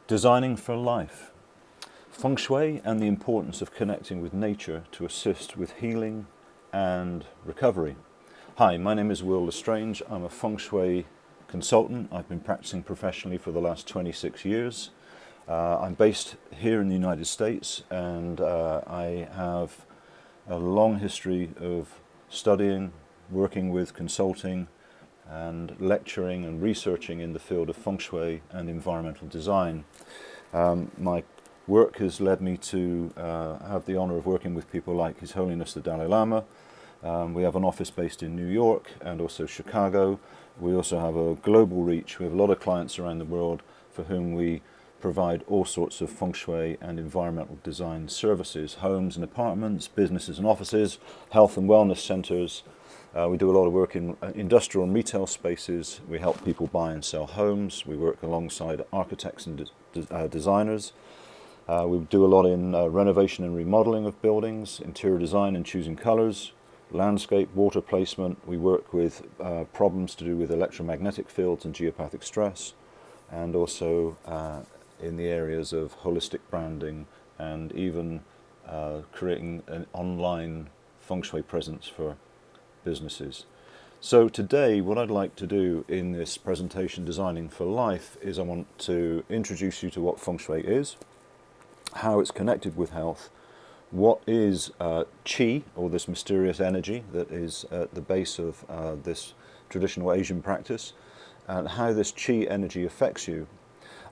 Designing for life. Feng Shui and the importance of connecting with nature to assist with healing and recovery. Hi, my name is Will Lestrange. I'm a Feng Shui consultant. I've been practicing professionally for the last 26 years. I'm based here in the United States, and I have a long history of studying, working with, consulting and lecturing and researching in the field of Feng Shui and environmental design. My work has led me to have the honor of working with people like His Holiness the Dalai Lama. We have an office based in New York and also Chicago. We also have a global reach. We have a lot of clients around the world for whom we provide all sorts of Feng Shui and environmental design services, homes and apartments, businesses and offices, health and wellness centers. We do a lot of work in industrial and retail spaces. We help people buy and sell homes. We work alongside architects and designers. We do a lot in renovation and remodeling of buildings, interior design and choosing colors, landscape, water placement. We work with problems to do with electromagnetic fields and geopathic stress, and also in the areas of holistic branding and even creating an online Feng Shui presence for businesses. So today what I'd like to do in this presentation, Designing for Life, is I want to introduce you to what Feng Shui is, how it's connected with health, what is Qi, or this mysterious energy that is at the base of this traditional Asian practice, and how this Qi energy affects you.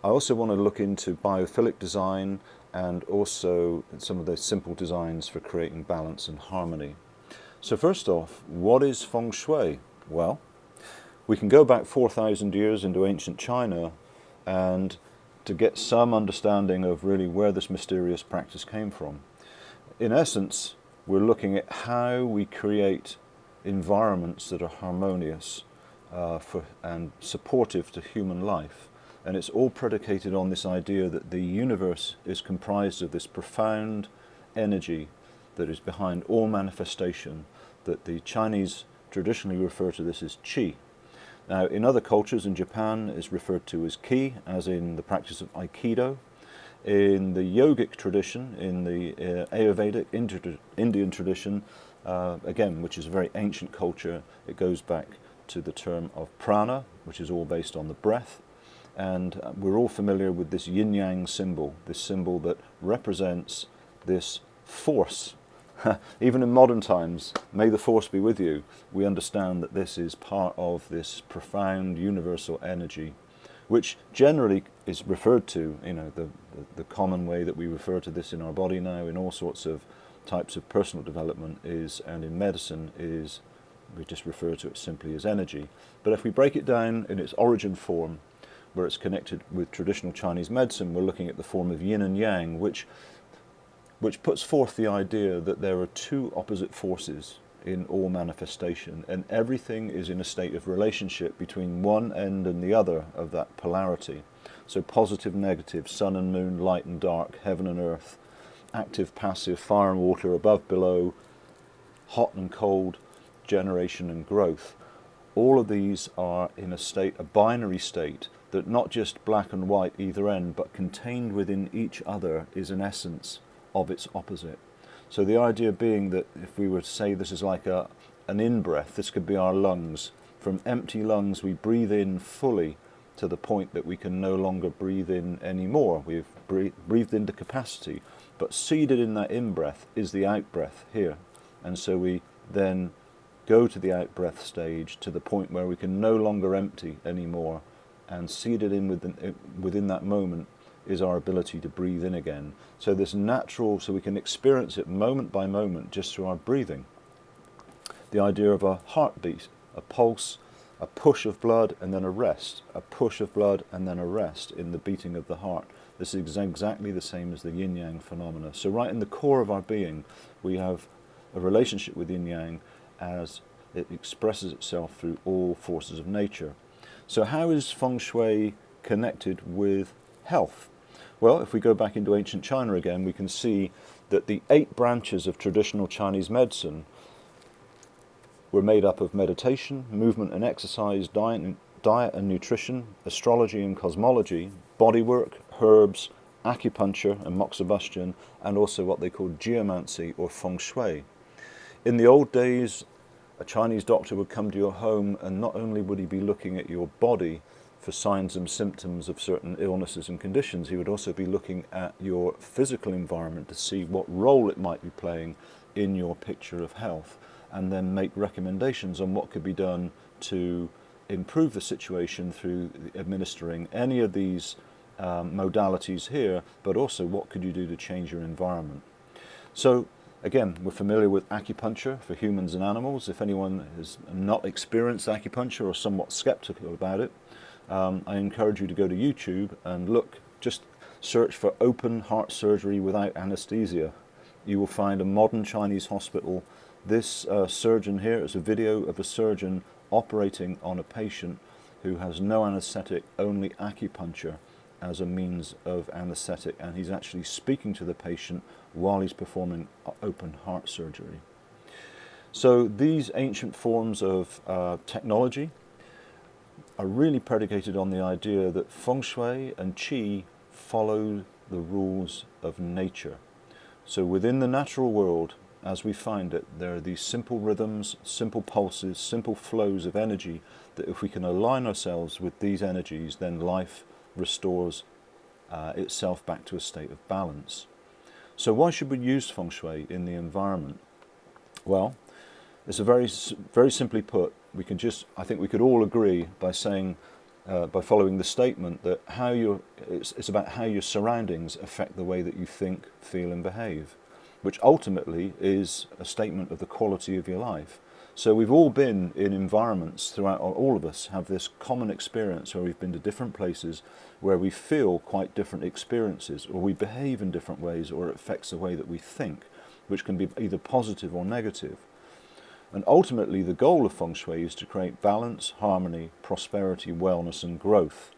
I also want to look into Biophilic Design and also some of the simple designs for creating balance and harmony. So first off, what is Feng Shui? Well, we can go back 4,000 years into ancient China and to get some understanding of really where this mysterious practice came from. In essence, we're looking at how we create environments that are harmonious and supportive to human life. And it's all predicated on this idea that the universe is comprised of this profound energy that is behind all manifestation, that the Chinese traditionally refer to this as Qi. Now, in other cultures, in Japan, is referred to as Ki, as in the practice of Aikido. In the yogic tradition, in the Ayurvedic Indian tradition, again, which is a very ancient culture, it goes back to the term of prana, which is all based on the breath. And we're all familiar with this yin-yang symbol, this symbol that represents this force. Even in modern times, may the force be with you, we understand that this is part of this profound universal energy, which generally is referred to, the common way that we refer to this in our body now in all sorts of types of personal development is, and in medicine is, we just refer to it simply as energy. But if we break it down in its origin form, where it's connected with traditional Chinese medicine, we're looking at the form of yin and yang, which puts forth the idea that there are two opposite forces in all manifestation, and everything is in a state of relationship between one end and the other of that polarity. So positive, negative, sun and moon, light and dark, heaven and earth, active, passive, fire and water, above, below, hot and cold, generation and growth. All of these are in a binary state, that not just black and white either end, but contained within each other is an essence of its opposite. So the idea being that if we were to say this is like an in-breath, this could be our lungs. From empty lungs we breathe in fully to the point that we can no longer breathe in anymore. We've breathed into capacity, but seated in that in-breath is the out-breath here. And so we then go to the out-breath stage to the point where we can no longer empty anymore, and seated in within that moment is our ability to breathe in again. So this natural, so we can experience it moment by moment just through our breathing. The idea of a heartbeat, a pulse, a push of blood and then a rest, a push of blood and then a rest in the beating of the heart. This is exactly the same as the yin-yang phenomena. So right in the core of our being, we have a relationship with yin-yang as it expresses itself through all forces of nature. So how is Feng Shui connected with health? Well, if we go back into ancient China again, we can see that the 8 branches of traditional Chinese medicine were made up of meditation, movement and exercise, diet and nutrition, astrology and cosmology, bodywork, herbs, acupuncture and moxibustion, and also what they call geomancy or feng shui. In the old days, a Chinese doctor would come to your home, and not only would he be looking at your body for signs and symptoms of certain illnesses and conditions, he would also be looking at your physical environment to see what role it might be playing in your picture of health, and then make recommendations on what could be done to improve the situation through administering any of these modalities here, but also what could you do to change your environment. So again, we're familiar with acupuncture for humans and animals. If anyone has not experienced acupuncture or somewhat skeptical about it, I encourage you to go to YouTube and look, just search for open heart surgery without anesthesia. You will find a modern Chinese hospital. This surgeon here is a video of a surgeon operating on a patient who has no anesthetic, only acupuncture as a means of anesthetic, and he's actually speaking to the patient while he's performing open heart surgery. So these ancient forms of technology are really predicated on the idea that feng shui and qi follow the rules of nature. So within the natural world, as we find it, there are these simple rhythms, simple pulses, simple flows of energy that if we can align ourselves with these energies, then life restores itself back to a state of balance. So why should we use feng shui in the environment? Well, it's a very simply put, we can just, I think we could all agree by saying, by following the statement that it's about how your surroundings affect the way that you think, feel and behave, which ultimately is a statement of the quality of your life. So we've all been in environments throughout, or all of us have this common experience where we've been to different places where we feel quite different experiences, or we behave in different ways, or it affects the way that we think, which can be either positive or negative. And ultimately the goal of feng shui is to create balance, harmony, prosperity, wellness and growth.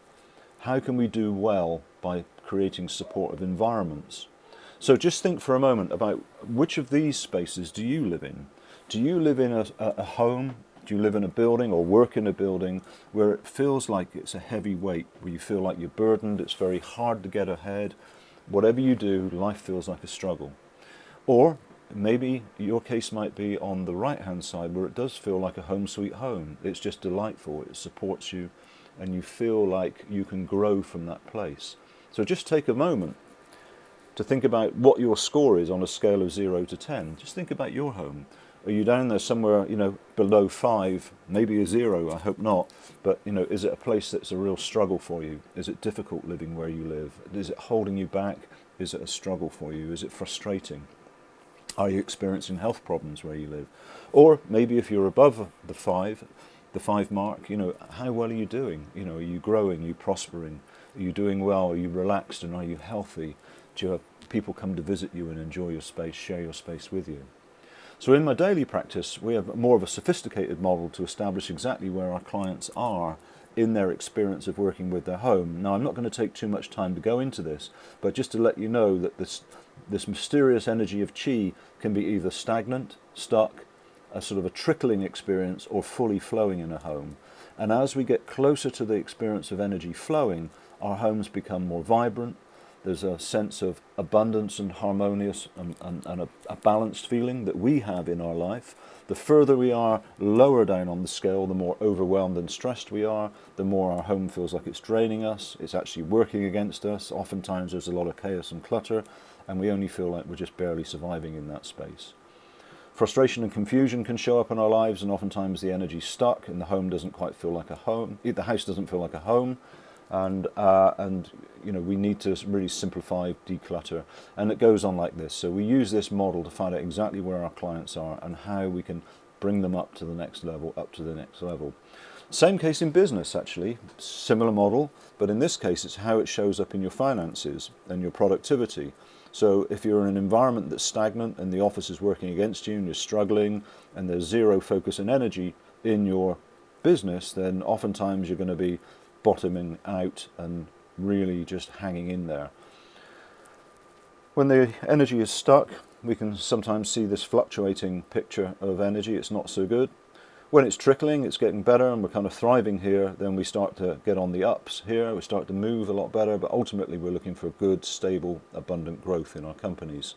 How can we do well by creating supportive environments? So just think for a moment about which of these spaces do you live in? Do you live in a home? Do you live in a building or work in a building where it feels like it's a heavy weight, where you feel like you're burdened, it's very hard to get ahead? Whatever you do, life feels like a struggle. Or maybe your case might be on the right-hand side where it does feel like a home sweet home. It's just delightful, it supports you, and you feel like you can grow from that place. So just take a moment to think about what your score is on a scale of 0 to 10. Just think about your home. Are you down there somewhere, below 5, maybe a 0, I hope not, but, is it a place that's a real struggle for you? Is it difficult living where you live? Is it holding you back? Is it a struggle for you? Is it frustrating? Are you experiencing health problems where you live? Or maybe if you're above the 5 mark, how well are you doing? Are you growing? Are you prospering? Are you doing well? Are you relaxed and are you healthy? Do you have people come to visit you and enjoy your space, share your space with you? So in my daily practice, we have more of a sophisticated model to establish exactly where our clients are in their experience of working with their home. Now, I'm not going to take too much time to go into this, but just to let you know that this mysterious energy of qi can be either stagnant, stuck, a sort of a trickling experience, or fully flowing in a home. And as we get closer to the experience of energy flowing, our homes become more vibrant. There's a sense of abundance and harmonious and a balanced feeling that we have in our life. The further we are lower down on the scale, the more overwhelmed and stressed we are, the more our home feels like it's draining us, it's actually working against us. Oftentimes there's a lot of chaos and clutter, and we only feel like we're just barely surviving in that space. Frustration and confusion can show up in our lives, and oftentimes the energy's stuck and the home doesn't quite feel like a home. The house doesn't feel like a home. And we need to really simplify, declutter, and it goes on like this. So we use this model to find out exactly where our clients are and how we can bring them up to the next level, Same case in business, actually, similar model, but in this case it's how it shows up in your finances and your productivity. So if you're in an environment that's stagnant and the office is working against you and you're struggling and there's zero focus and energy in your business, then oftentimes you're going to be bottoming out and really just hanging in there. When the energy is stuck, we can sometimes see this fluctuating picture of energy. It's not so good. When it's trickling, it's getting better and we're kind of thriving here, then we start to get on the ups here, we start to move a lot better, but ultimately we're looking for good, stable, abundant growth in our companies.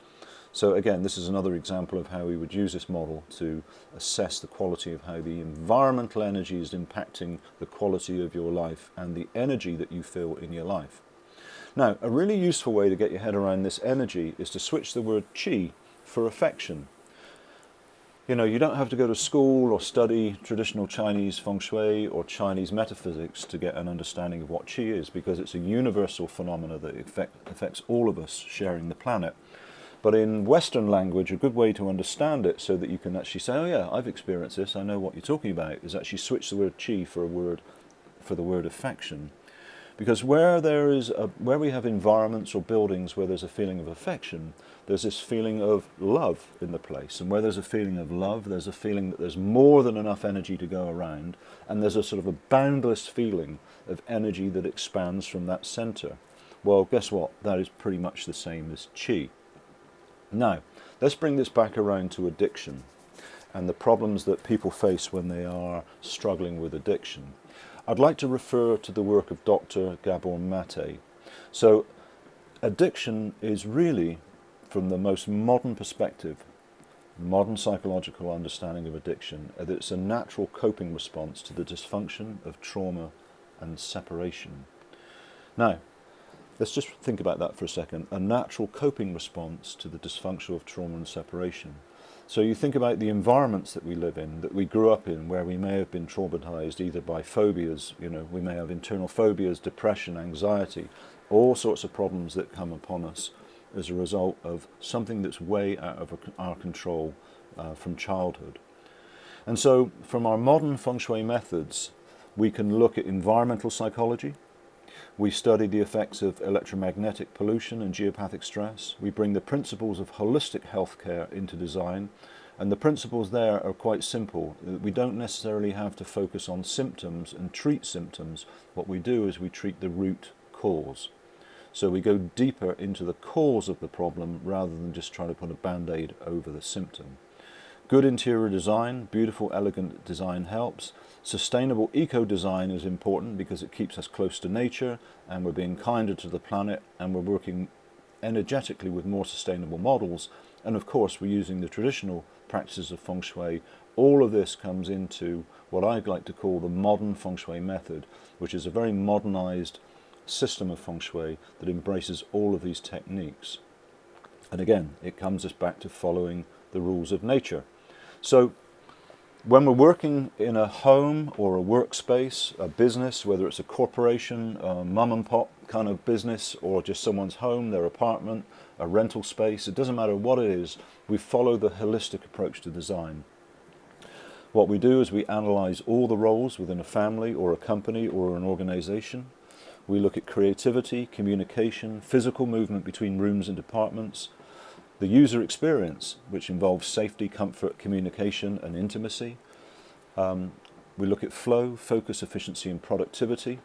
So again, this is another example of how we would use this model to assess the quality of how the environmental energy is impacting the quality of your life and the energy that you feel in your life. Now, a really useful way to get your head around this energy is to switch the word qi for affection. You know, you don't have to go to school or study traditional Chinese feng shui or Chinese metaphysics to get an understanding of what qi is, because it's a universal phenomena that affects all of us sharing the planet. But in Western language, a good way to understand it so that you can actually say, oh yeah, I've experienced this, I know what you're talking about, is actually switch the word qi for the word affection. Because where we have environments or buildings where there's a feeling of affection, there's this feeling of love in the place. And where there's a feeling of love, there's a feeling that there's more than enough energy to go around, and there's a sort of a boundless feeling of energy that expands from that center. Well, guess what? That is pretty much the same as qi. Now, let's bring this back around to addiction and the problems that people face when they are struggling with addiction. I'd like to refer to the work of Dr. Gabor Mate. So, addiction is really, from the most modern perspective, modern psychological understanding of addiction, that it's a natural coping response to the dysfunction of trauma and separation. Now, let's just think about that for a second. A natural coping response to the dysfunction of trauma and separation. So you think about the environments that we live in, that we grew up in, where we may have been traumatized either by phobias, we may have internal phobias, depression, anxiety, all sorts of problems that come upon us as a result of something that's way out of our control from childhood. And so from our modern feng shui methods, we can look at environmental psychology. We study the effects of electromagnetic pollution and geopathic stress. We bring the principles of holistic healthcare into design. And the principles there are quite simple. We don't necessarily have to focus on symptoms and treat symptoms. What we do is we treat the root cause. So we go deeper into the cause of the problem rather than just try to put a band-aid over the symptom. Good interior design, beautiful, elegant design helps. Sustainable eco-design is important because it keeps us close to nature and we're being kinder to the planet and we're working energetically with more sustainable models. And of course, we're using the traditional practices of feng shui. All of this comes into what I'd like to call the modern feng shui method, which is a very modernized system of feng shui that embraces all of these techniques. And again, it comes us back to following the rules of nature. So when we're working in a home or a workspace, a business, whether it's a corporation, a mum and pop kind of business, or just someone's home, their apartment, a rental space, it doesn't matter what it is, we follow the holistic approach to design. What we do is we analyze all the roles within a family or a company or an organization. We look at creativity, communication, physical movement between rooms and departments, the user experience, which involves safety, comfort, communication, and intimacy. We look at flow, focus, efficiency, and productivity.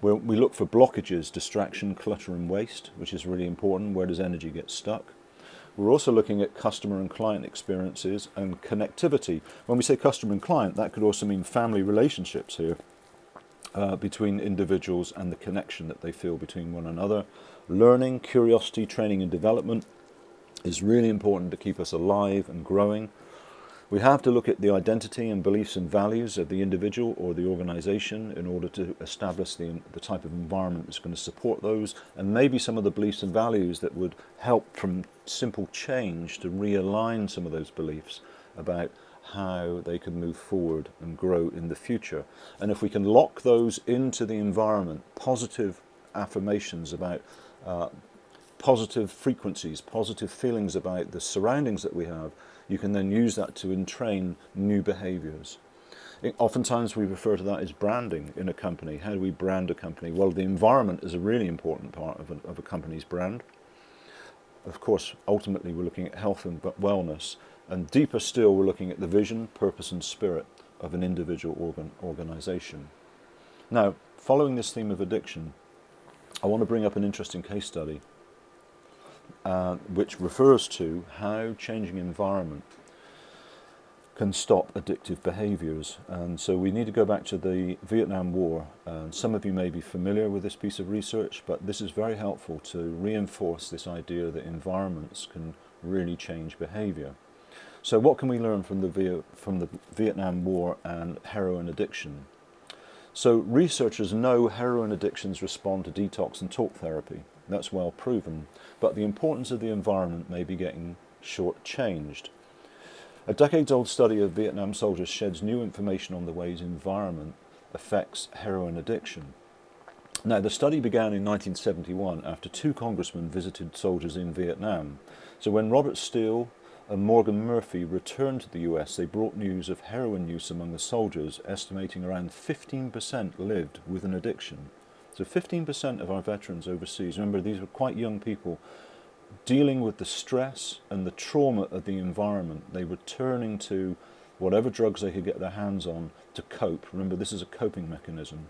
We look for blockages, distraction, clutter, and waste, which is really important. Where does energy get stuck? We're also looking at customer and client experiences and connectivity. When we say customer and client, that could also mean family relationships here. Between individuals and the connection that they feel between one another. Learning, curiosity, training and development is really important to keep us alive and growing. We have to look at the identity and beliefs and values of the individual or the organization in order to establish the type of environment that's going to support those, and maybe some of the beliefs and values that would help from simple change to realign some of those beliefs about how they can move forward and grow in the future. And if we can lock those into the environment, positive affirmations about positive frequencies, positive feelings about the surroundings that we have, you can then use that to entrain new behaviors. Oftentimes we refer to that as branding in a company. How do we brand a company? Well, the environment is a really important part of a company's brand. Of course, ultimately we're looking at health and wellness. And deeper still, we're looking at the vision, purpose and spirit of an individual organization. Now, following this theme of addiction, I want to bring up an interesting case study which refers to how changing environment can stop addictive behaviours. And so we need to go back to the Vietnam War. And some of you may be familiar with this piece of research, but this is very helpful to reinforce this idea that environments can really change behaviour. So what can we learn from the Vietnam War and heroin addiction? So researchers know heroin addictions respond to detox and talk therapy. That's well proven. But the importance of the environment may be getting short-changed. A decades-old study of Vietnam soldiers sheds new information on the ways environment affects heroin addiction. Now, the study began in 1971 after 2 congressmen visited soldiers in Vietnam. So when Robert Steele and Morgan Murphy returned to the US, they brought news of heroin use among the soldiers, estimating around 15% lived with an addiction. So 15% of our veterans overseas, remember these were quite young people, dealing with the stress and the trauma of the environment. They were turning to whatever drugs they could get their hands on to cope. Remember, this is a coping mechanism.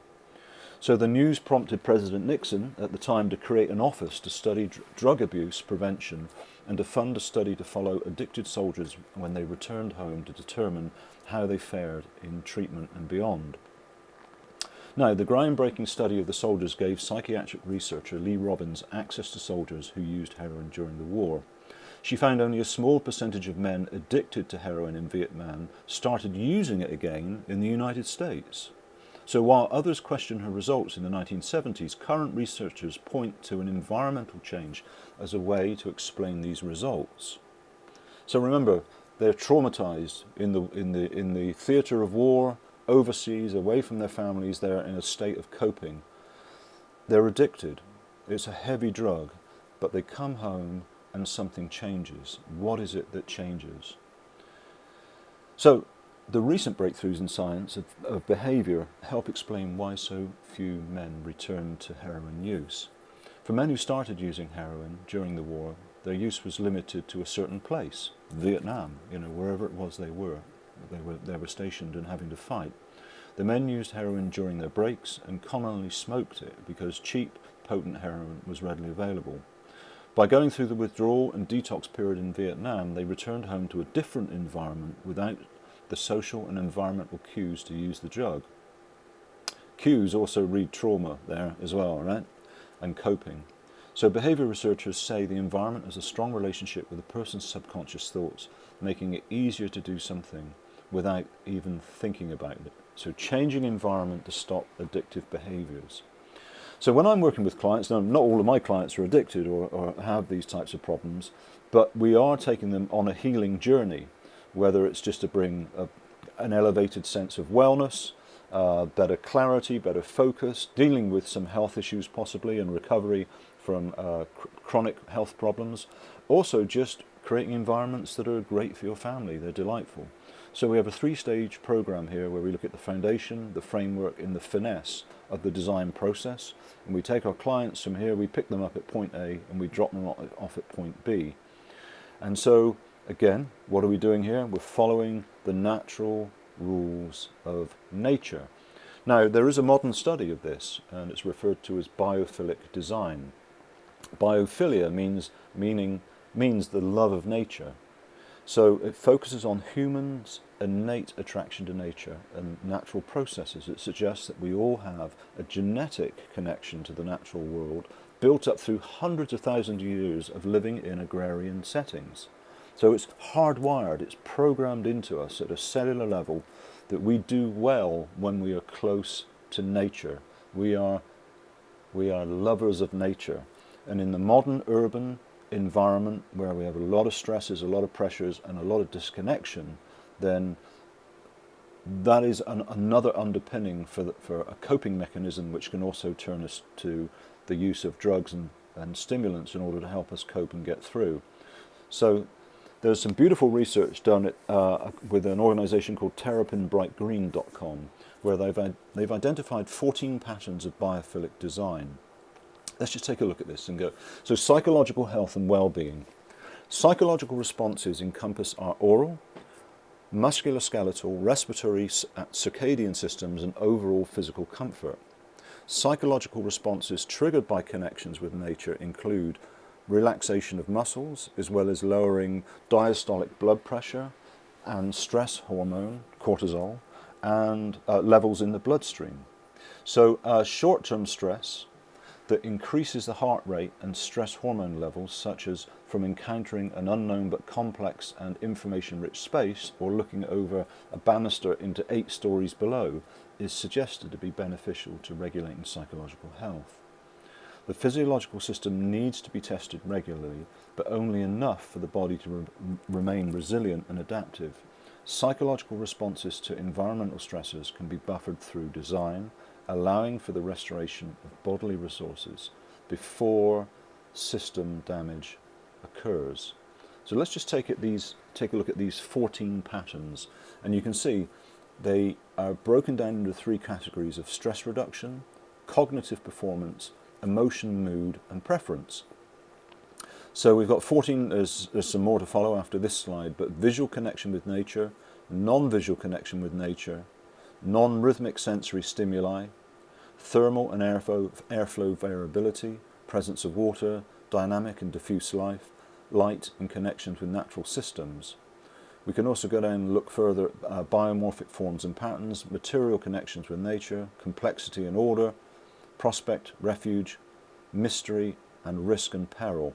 So the news prompted President Nixon at the time to create an office to study drug abuse prevention and to fund a study to follow addicted soldiers when they returned home to determine how they fared in treatment and beyond. Now, the groundbreaking study of the soldiers gave psychiatric researcher Lee Robbins access to soldiers who used heroin during the war. She found only a small percentage of men addicted to heroin in Vietnam started using it again in the United States. So while others question her results in the 1970s, current researchers point to an environmental change as a way to explain these results. So remember, they're traumatized in the theatre of war, overseas, away from their families. They're in a state of coping. They're addicted. It's a heavy drug, but they come home and something changes. What is it that changes? So the recent breakthroughs in science of behaviour help explain why so few men return to heroin use. For men who started using heroin during the war, their use was limited to a certain place, Vietnam, wherever it was they were stationed and having to fight. The men used heroin during their breaks and commonly smoked it because cheap, potent heroin was readily available. By going through the withdrawal and detox period in Vietnam, they returned home to a different environment without the social and environmental cues to use the drug. Cues also read trauma there as well, right? And coping. So behaviour researchers say the environment has a strong relationship with a person's subconscious thoughts, making it easier to do something without even thinking about it. So changing environment to stop addictive behaviours. So when I'm working with clients, now not all of my clients are addicted or have these types of problems, but we are taking them on a healing journey, whether it's just to bring an elevated sense of wellness, better clarity, better focus, dealing with some health issues possibly and recovery from chronic health problems. Also just creating environments that are great for your family, they're delightful. So we have a 3-stage program here where we look at the foundation, the framework and the finesse of the design process. And we take our clients from here, we pick them up at point A and we drop them off at point B. And so again, what are we doing here? We're following the natural rules of nature. Now, there is a modern study of this, and it's referred to as biophilic design. Biophilia means the love of nature. So it focuses on humans' innate attraction to nature and natural processes. It suggests that we all have a genetic connection to the natural world, built up through hundreds of thousands of years of living in agrarian settings. So it's hardwired, it's programmed into us at a cellular level that we do well when we are close to nature. We are lovers of nature. And in the modern urban environment where we have a lot of stresses, a lot of pressures and a lot of disconnection, then that is another underpinning for a coping mechanism which can also turn us to the use of drugs and stimulants in order to help us cope and get through. So there's some beautiful research done with an organisation called terrapinbrightgreen.com where they've identified 14 patterns of biophilic design. Let's just take a look at this and go. So psychological health and well-being. Psychological responses encompass our oral, musculoskeletal, respiratory, circadian systems and overall physical comfort. Psychological responses triggered by connections with nature include relaxation of muscles, as well as lowering diastolic blood pressure, and stress hormone, cortisol, and levels in the bloodstream. So short-term stress that increases the heart rate and stress hormone levels, such as from encountering an unknown but complex and information-rich space or looking over a banister into 8 stories below, is suggested to be beneficial to regulating psychological health. The physiological system needs to be tested regularly, but only enough for the body to remain resilient and adaptive. Psychological responses to environmental stressors can be buffered through design, allowing for the restoration of bodily resources before system damage occurs. So let's just take a look at these 14 patterns, and you can see they are broken down into 3 categories of stress reduction, cognitive performance, emotion, mood, and preference. So we've got 14, there's some more to follow after this slide, but visual connection with nature, non-visual connection with nature, non-rhythmic sensory stimuli, thermal and airflow variability, presence of water, dynamic and diffuse light and connections with natural systems. We can also go down and look further at biomorphic forms and patterns, material connections with nature, complexity and order, prospect, refuge, mystery, and risk and peril.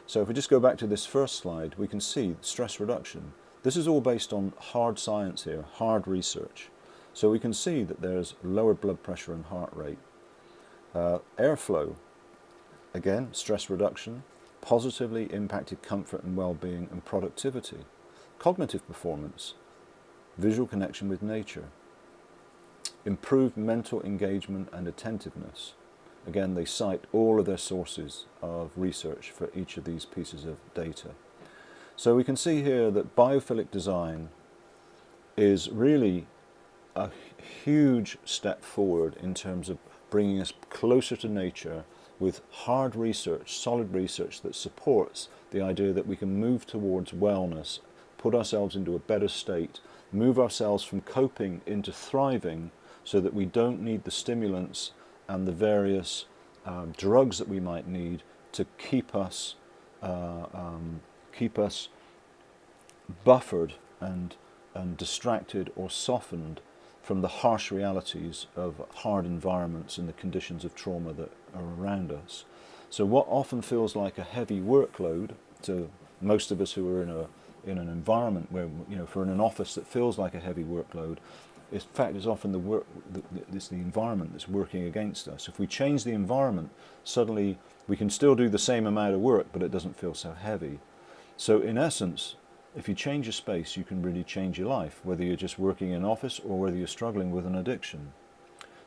So if we just go back to this first slide, we can see stress reduction. This is all based on hard science here, hard research. So we can see that there's lower blood pressure and heart rate. Airflow, again, stress reduction, positively impacted comfort and well-being and productivity. Cognitive performance, visual connection with nature. Improved mental engagement and attentiveness. Again, they cite all of their sources of research for each of these pieces of data. So we can see here that biophilic design is really a huge step forward in terms of bringing us closer to nature with hard research, solid research that supports the idea that we can move towards wellness, put ourselves into a better state, move ourselves from coping into thriving so that we don't need the stimulants and the various drugs that we might need to keep us buffered and distracted or softened from the harsh realities of hard environments and the conditions of trauma that are around us. So what often feels like a heavy workload to most of us who are in an environment where, if we're in an office that feels like a heavy workload, in fact is often it's the environment that's working against us. If we change the environment, suddenly we can still do the same amount of work, but it doesn't feel so heavy. So in essence, if you change your space, you can really change your life, whether you're just working in an office or whether you're struggling with an addiction.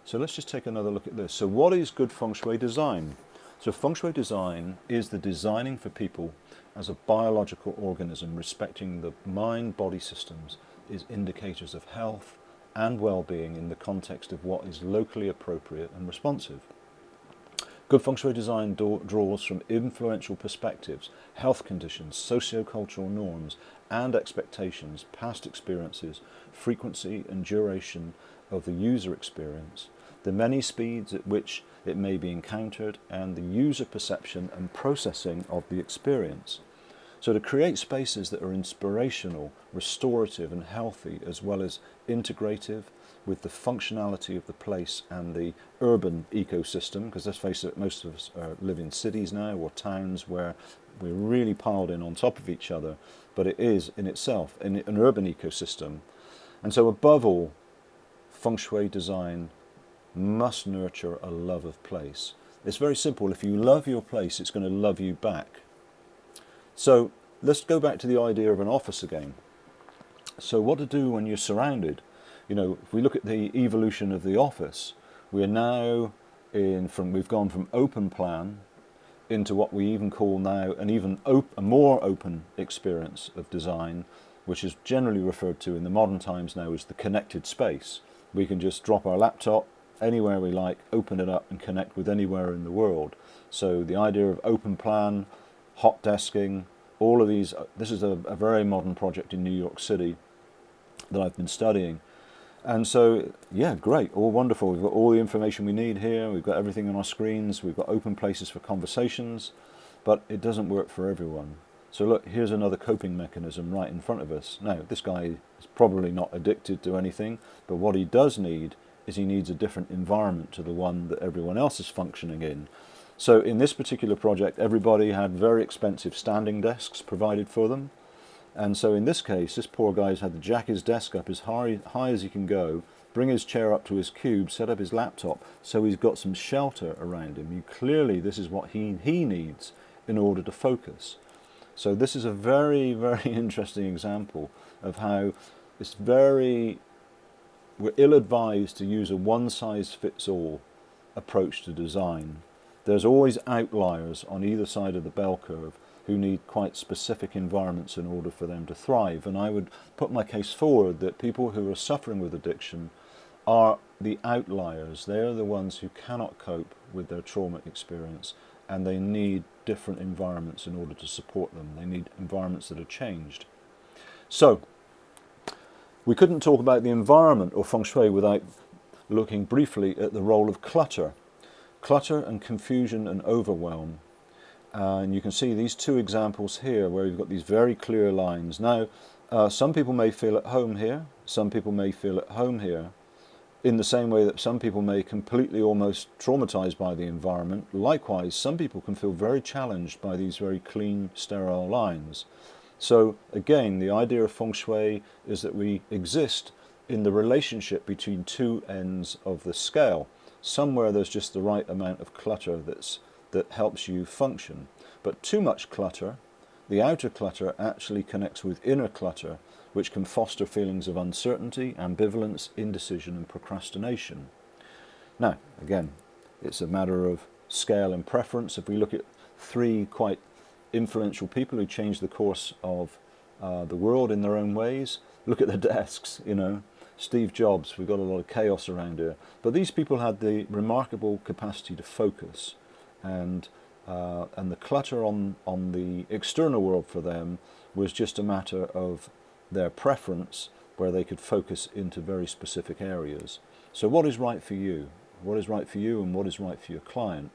So let's just take another look at this. So what is Good Feng Shui Design? So Feng Shui Design is the designing for people as a biological organism, respecting the mind-body systems is indicators of health and well-being in the context of what is locally appropriate and responsive. Good Feng Shui Design draws from influential perspectives, health conditions, socio-cultural norms and expectations, past experiences, frequency and duration of the user experience, the many speeds at which it may be encountered, and the user perception and processing of the experience. So to create spaces that are inspirational, restorative and healthy, as well as integrative with the functionality of the place and the urban ecosystem, because let's face it, most of us live in cities now or towns where we're really piled in on top of each other, but it is in itself an urban ecosystem. And so above all, Feng Shui Design must nurture a love of place. It's very simple. If you love your place, it's going to love you back. So let's go back to the idea of an office again. So what to do when you're surrounded? If we look at the evolution of the office, we're now we've gone from open plan into what we even call now a more open experience of design, which is generally referred to in the modern times now as the connected space. We can just drop our laptop anywhere we like, open it up and connect with anywhere in the world. So the idea of open plan, hot desking, all of these, this is a very modern project in New York City that I've been studying. And so, yeah, great, all wonderful. We've got all the information we need here. We've got everything on our screens. We've got open places for conversations, but it doesn't work for everyone. So look, here's another coping mechanism right in front of us. Now, this guy is probably not addicted to anything, but what he does need is he needs a different environment to the one that everyone else is functioning in. So in this particular project, everybody had very expensive standing desks provided for them. And so in this case, this poor guy's had to jack his desk up as high as he can go, bring his chair up to his cube, set up his laptop, so he's got some shelter around him. Clearly, this is what he needs in order to focus. So this is a very, very interesting example of how we're ill-advised to use a one-size-fits-all approach to design. There's always outliers on either side of the bell curve who need quite specific environments in order for them to thrive. And I would put my case forward that people who are suffering with addiction are the outliers. They are the ones who cannot cope with their trauma experience, and they need different environments in order to support them. They need environments that are changed. So, we couldn't talk about the environment or feng shui without looking briefly at the role of clutter. Clutter and confusion and overwhelm. And you can see these two examples here where you've got these very clear lines. Now, some people may feel at home here, some people may feel at home here, in the same way that some people may completely almost traumatized by the environment. Likewise, some people can feel very challenged by these very clean, sterile lines. So again, the idea of feng shui is that we exist in the relationship between two ends of the scale. Somewhere there's just the right amount of clutter that helps you function. But too much clutter, the outer clutter, actually connects with inner clutter, which can foster feelings of uncertainty, ambivalence, indecision and procrastination. Now, again, it's a matter of scale and preference. If we look at three quite influential people who changed the course of the world in their own ways, look at their desks, you know. Steve Jobs, we've got a lot of chaos around here. But these people had the remarkable capacity to focus, and the clutter on the external world for them was just a matter of their preference, where they could focus into very specific areas. So what is right for you? What is right for you and what is right for your client?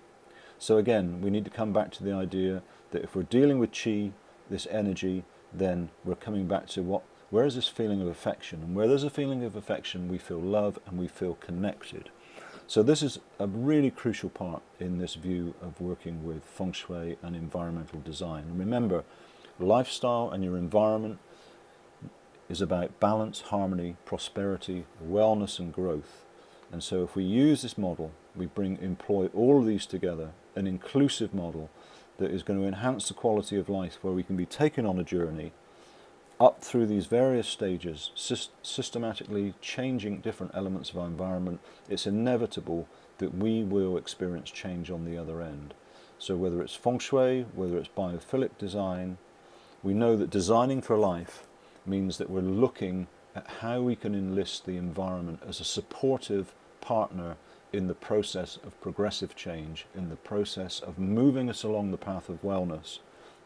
So again, we need to come back to the idea that if we're dealing with qi, this energy, then we're coming back to where is this feeling of affection? And where there's a feeling of affection, we feel love and we feel connected. So this is a really crucial part in this view of working with feng shui and environmental design. And remember, lifestyle and your environment is about balance, harmony, prosperity, wellness and growth. And so if we use this model, we employ all of these together, an inclusive model that is going to enhance the quality of life, where we can be taken on a journey up through these various stages, systematically changing different elements of our environment. It's inevitable that we will experience change on the other end. So whether it's feng shui, whether it's biophilic design, we know that designing for life means that we're looking at how we can enlist the environment as a supportive partner in the process of progressive change, in the process of moving us along the path of wellness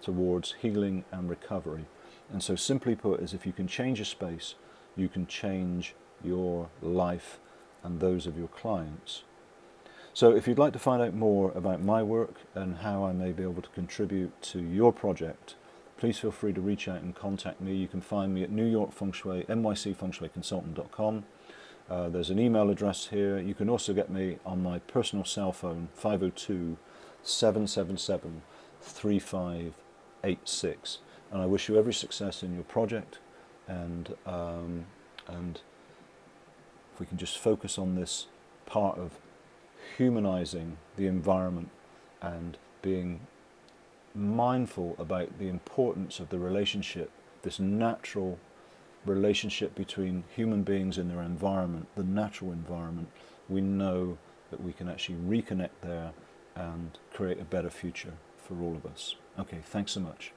towards healing and recovery. And so simply put, is if you can change your space, you can change your life and those of your clients. So if you'd like to find out more about my work and how I may be able to contribute to your project, please feel free to reach out and contact me. You can find me at New York Feng Shui, nycfengshuiconsultant.com. There's an email address here. You can also get me on my personal cell phone, 502-777-3586. And I wish you every success in your project. And if we can just focus on this part of humanizing the environment and being mindful about the importance of the relationship, this natural relationship between human beings and their environment, the natural environment, we know that we can actually reconnect there and create a better future for all of us. Okay, thanks so much.